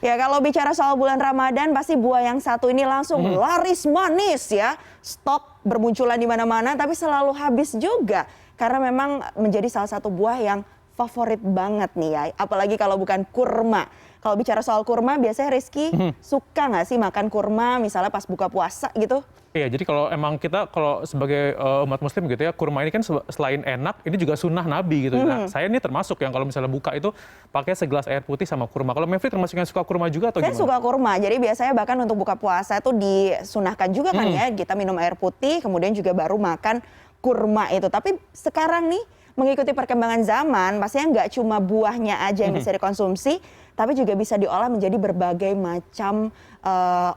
Ya, kalau bicara soal bulan Ramadan, pasti buah yang satu ini langsung laris manis ya. Stok bermunculan di mana-mana, tapi selalu habis juga. Karena memang menjadi salah satu buah yang favorit banget nih ya. Apalagi kalau bukan kurma. Kalau bicara soal kurma, biasanya Rizky suka nggak sih makan kurma misalnya pas buka puasa gitu? Iya, jadi kalau emang kita kalau sebagai umat muslim gitu ya, kurma ini kan selain enak, ini juga sunnah Nabi gitu. Nah, saya ini termasuk yang kalau misalnya buka itu pakai segelas air putih sama kurma. Kalau Mevri termasuk yang suka kurma juga atau Saya gimana? suka kurma, jadi biasanya bahkan untuk buka puasa itu disunahkan juga kan ya, kita minum air putih, kemudian juga baru makan kurma itu. Tapi sekarang nih, mengikuti perkembangan zaman, pastinya nggak cuma buahnya aja yang bisa dikonsumsi, tapi juga bisa diolah menjadi berbagai macam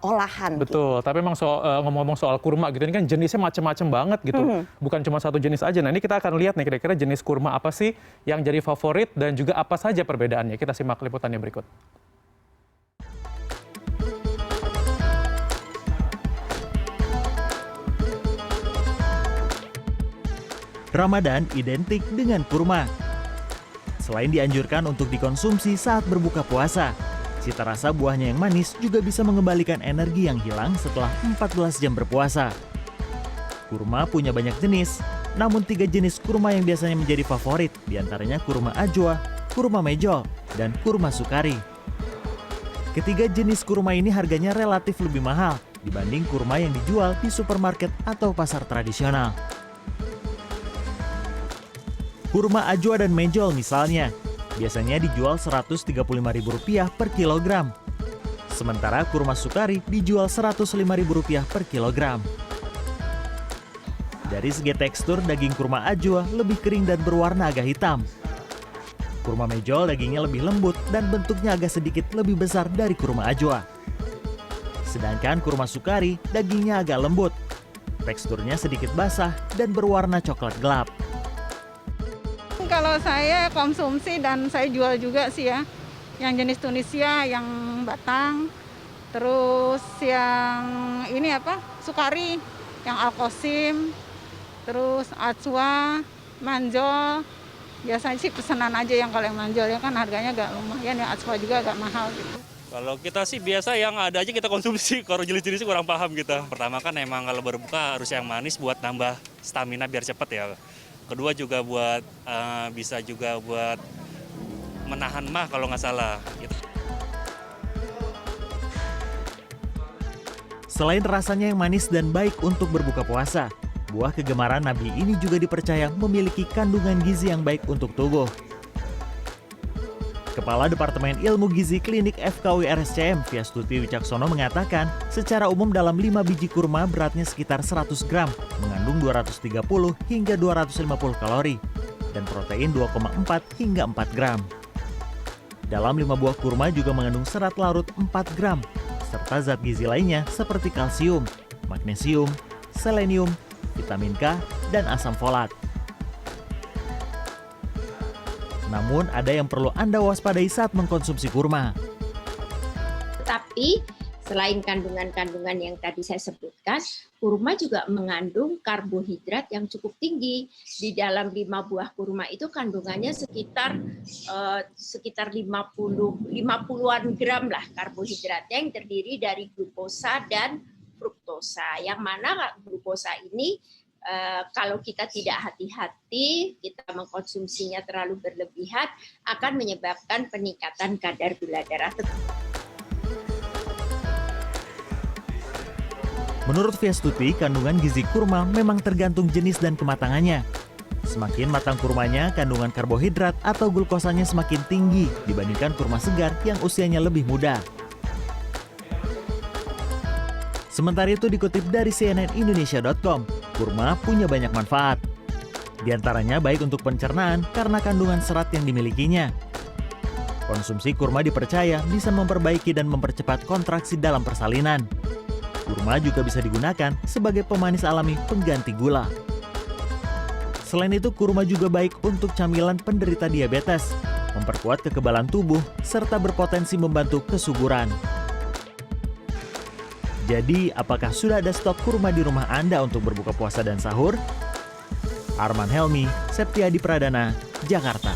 olahan. Betul, tapi emang ngomong-ngomong soal kurma gitu, ini kan jenisnya macam-macam banget gitu. Bukan cuma satu jenis aja. Nah, ini kita akan lihat nih kira-kira jenis kurma apa sih yang jadi favorit dan juga apa saja perbedaannya. Kita simak liputannya berikut. Ramadan identik dengan kurma. Selain dianjurkan untuk dikonsumsi saat berbuka puasa, cita rasa buahnya yang manis juga bisa mengembalikan energi yang hilang setelah 14 jam berpuasa. Kurma punya banyak jenis, namun 3 jenis kurma yang biasanya menjadi favorit, diantaranya kurma ajwa, kurma mejol, dan kurma sukari. Ketiga jenis kurma ini harganya relatif lebih mahal dibanding kurma yang dijual di supermarket atau pasar tradisional. Kurma ajwa dan mejol misalnya, biasanya dijual Rp135.000 per kilogram. Sementara kurma sukari dijual Rp105.000 per kilogram. Dari segi tekstur, daging kurma ajwa lebih kering dan berwarna agak hitam. Kurma mejol dagingnya lebih lembut dan bentuknya agak sedikit lebih besar dari kurma ajwa. Sedangkan kurma sukari dagingnya agak lembut. Teksturnya sedikit basah dan berwarna coklat gelap. Kalau saya konsumsi dan saya jual juga sih ya, yang jenis Tunisia, yang batang, terus yang ini sukari, yang alkosim, terus ajwa, manjol. Biasanya sih pesanan aja yang kalau yang manjol ya kan harganya agak lumayan, yang ajwa juga agak mahal gitu. Kalau kita sih biasa yang ada aja kita konsumsi, kalau jenis-jenisnya kurang paham kita. Pertama kan emang kalau berbuka harus yang manis buat nambah stamina biar cepet ya. Kedua juga buat bisa juga buat menahan mah kalau nggak salah. Gitu. Selain rasanya yang manis dan baik untuk berbuka puasa, buah kegemaran Nabi ini juga dipercaya memiliki kandungan gizi yang baik untuk tubuh. Kepala Departemen Ilmu Gizi Klinik FKUI RSCM, Fiastuti Wicaksono mengatakan, secara umum dalam 5 biji kurma beratnya sekitar 100 gram, mengandung 230 hingga 250 kalori, dan protein 2,4 hingga 4 gram. Dalam 5 buah kurma juga mengandung serat larut 4 gram, serta zat gizi lainnya seperti kalsium, magnesium, selenium, vitamin K, dan asam folat. Namun ada yang perlu Anda waspadai saat mengkonsumsi kurma. Tetapi selain kandungan-kandungan yang tadi saya sebutkan, kurma juga mengandung karbohidrat yang cukup tinggi. Di dalam 5 buah kurma itu kandungannya sekitar 50-an gram lah karbohidratnya, yang terdiri dari glukosa dan fruktosa. Yang mana glukosa ini kalau kita tidak hati-hati, kita mengkonsumsinya terlalu berlebihan, akan menyebabkan peningkatan kadar gula darah. Menurut Fiastuti, kandungan gizi kurma memang tergantung jenis dan kematangannya. Semakin matang kurmanya, kandungan karbohidrat atau glukosanya semakin tinggi dibandingkan kurma segar yang usianya lebih muda. Sementara itu dikutip dari cnnindonesia.com, kurma punya banyak manfaat. Di antaranya baik untuk pencernaan karena kandungan serat yang dimilikinya. Konsumsi kurma dipercaya bisa memperbaiki dan mempercepat kontraksi dalam persalinan. Kurma juga bisa digunakan sebagai pemanis alami pengganti gula. Selain itu, kurma juga baik untuk camilan penderita diabetes, memperkuat kekebalan tubuh, serta berpotensi membantu kesuburan. Jadi, apakah sudah ada stok kurma di rumah Anda untuk berbuka puasa dan sahur? Arman Helmi, Septiadi Pradana, Jakarta.